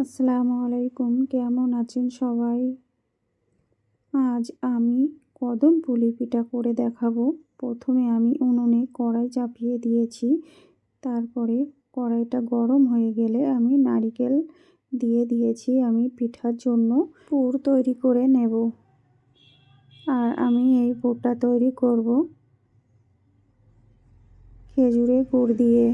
আসসালামু আলাইকুম, কেমন আছেন সবাই? আজ আমি কদম পুলি পিঠা করে দেখাবো। প্রথমে আমি উনুনে কড়াই চাপিয়ে দিয়েছি। তারপরে কড়াইটা গরম হয়ে গেলে আমি নারিকেল দিয়ে দিয়েছি। আমি পিঠার জন্য পুর তৈরি করে নেব। আর আমি এই পুরটা তৈরি করব খেজুরের গুড় দিয়ে।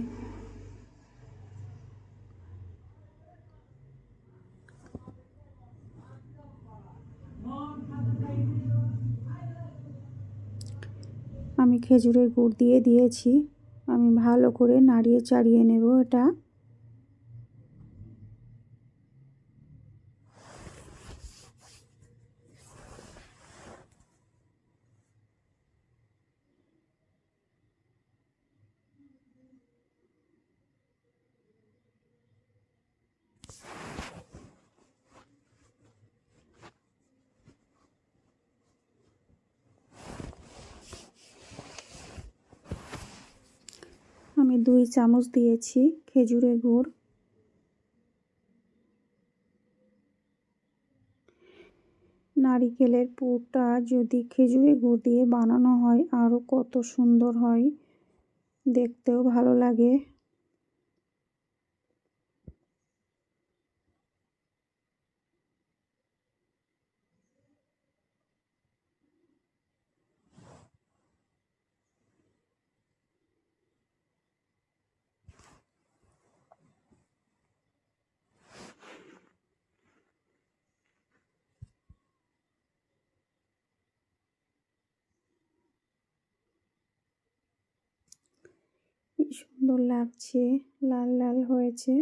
আমি খেজুরের গুড় দিয়ে দিয়েছি। আমি ভালো করে নাড়িয়ে চাড়িয়ে নেব এটা। আমি 2 চামচ দিয়েছি খেজুরের গুড়। নারিকেলের পুরটা যদি খেজুরের গুড় দিয়ে বানানো হয় আরও কত সুন্দর হয়, দেখতেও ভালো লাগে। কি সুন্দর লাগছে, লাল লাল হয়েছে।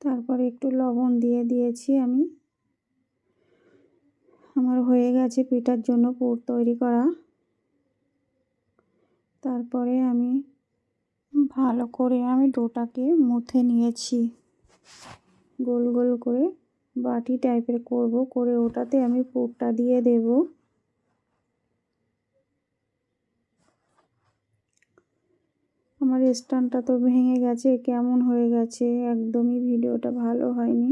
তারপরে একটু লবণ দিয়ে দিয়েছি আমি। আমার হয়ে গেছে পিঠার জন্য পুর তৈরি করা। তারপরে আমি ভালো করে ডোটাকে মুথে নিয়েছি। গোল গোল করে বাটি টাইপের করব, করে ওটাতে আমি পুরটা দিয়ে দেব। আমার স্ট্যান্ডটা তো ভেঙে গেছে, কেমন হয়ে গেছে, একদমই ভিডিওটা ভালো হয়নি।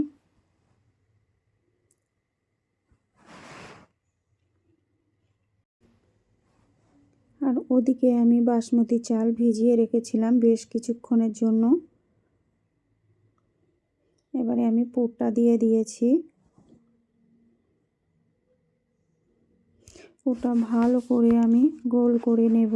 আর ওদিকে আমি বাসমতি চাল ভিজিয়ে রেখেছিলাম বেশ কিছুক্ষণের জন্য। এবারে আমি পুরটা দিয়ে দিয়েছি। ওটা ভালো করে আমি গোল করে নেব।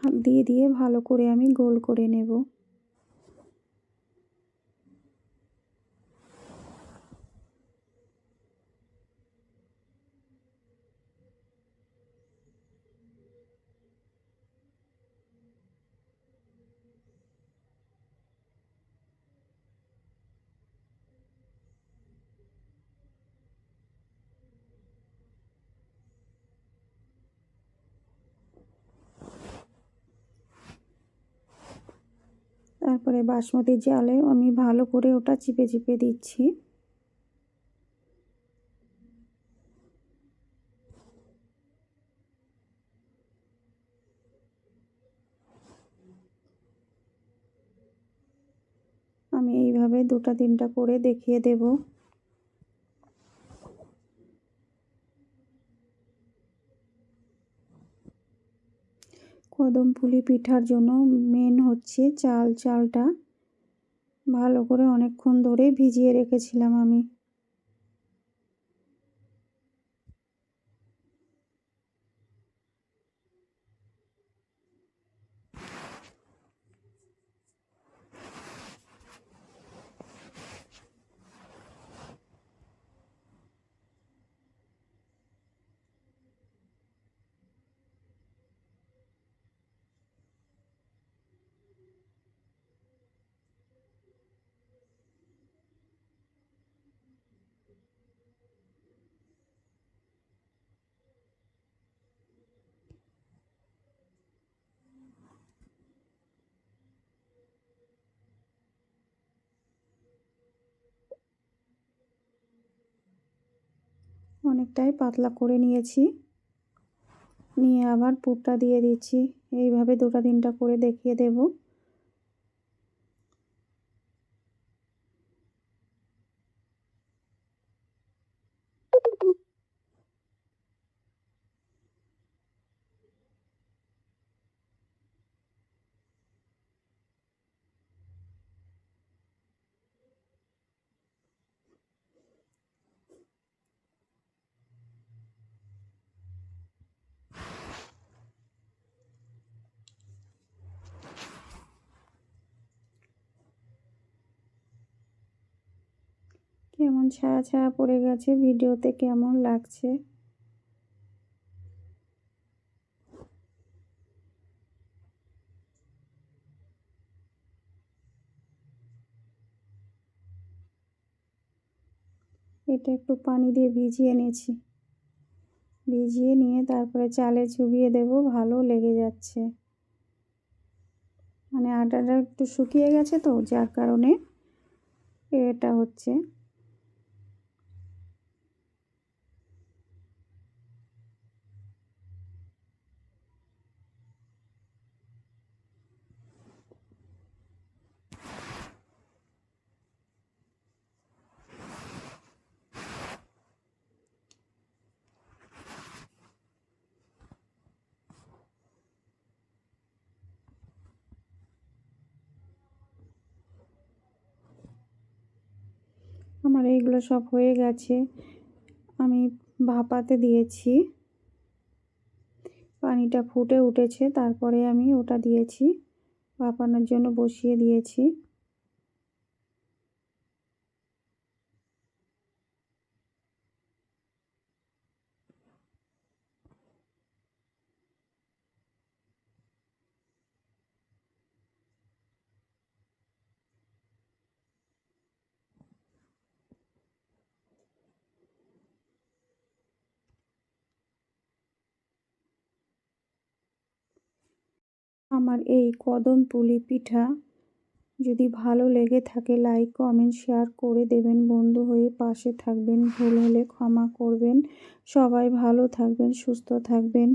হাত দিয়ে দিয়ে ভালো করে আমি গোল করে নেব। তারপরে বাসমতি চালে আমি ভালো করে ওটা চিপে চিপে দিচ্ছি। আমি এইভাবে 2-3টা করে দেখিয়ে দেব। কদমপুলি পিঠার জন্য মেন হচ্ছে চালটা ভালো করে অনেকক্ষণ ধরে ভিজিয়ে রেখেছিলাম আমি। অনেকটাই পাতলা করে নিয়েছি, নিয়ে আবার পুরটা দিয়ে দিচ্ছি। এইভাবে 2-3টা করে দেখিয়ে দেব। কেমন ছায়া ছায়া পড়ে গেছে, ভিডিওতে কেমন লাগছে? এটা একটু পানি দিয়ে ভিজিয়ে নিয়েছি, ভিজিয়ে নিয়ে তারপরে চালে চুবিয়ে দেব। ভালো লেগে যাচ্ছে, মানে আটাটা একটু শুকিয়ে গেছে তো, যার কারণে এটা হচ্ছে। আমার এইগুলো সব হয়ে গেছে, আমি ভাপাতে দিয়েছি। পানিটা ফুটে উঠেছে, তারপরে আমি ওটা দিয়েছি, ভাপানোর জন্য বসিয়ে দিয়েছি। আমার এই কদমপুলি পিঠা যদি ভালো লেগে থাকে, লাইক কমেন্ট শেয়ার করে দেবেন। বন্ধু হয়ে পাশে থাকবেন, ভুল হলে ক্ষমা করবেন। সবাই ভালো থাকবেন, সুস্থ থাকবেন।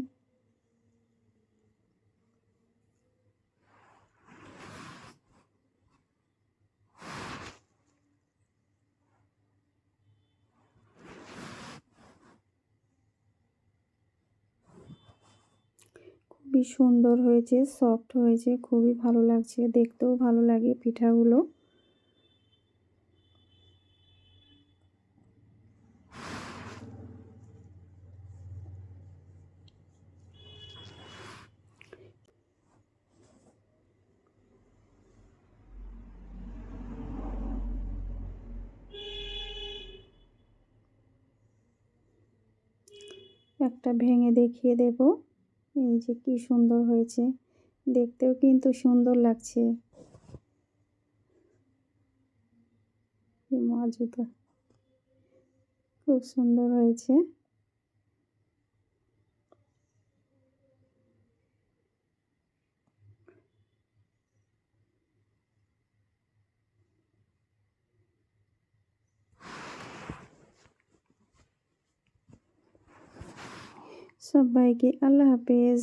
খুবই সুন্দর হয়েছে, সফট হয়েছে, খুবই ভালো লাগছে, দেখতেও ভালো লাগে পিঠাগুলো। একটা ভেঙে দেখিয়ে দেব, এই যে কি সুন্দর হয়েছে, দেখতেও কিন্তু সুন্দর লাগছে। মজুদা খুব সুন্দর হয়েছে। সবাইকে আল্লাহ হাফেজ।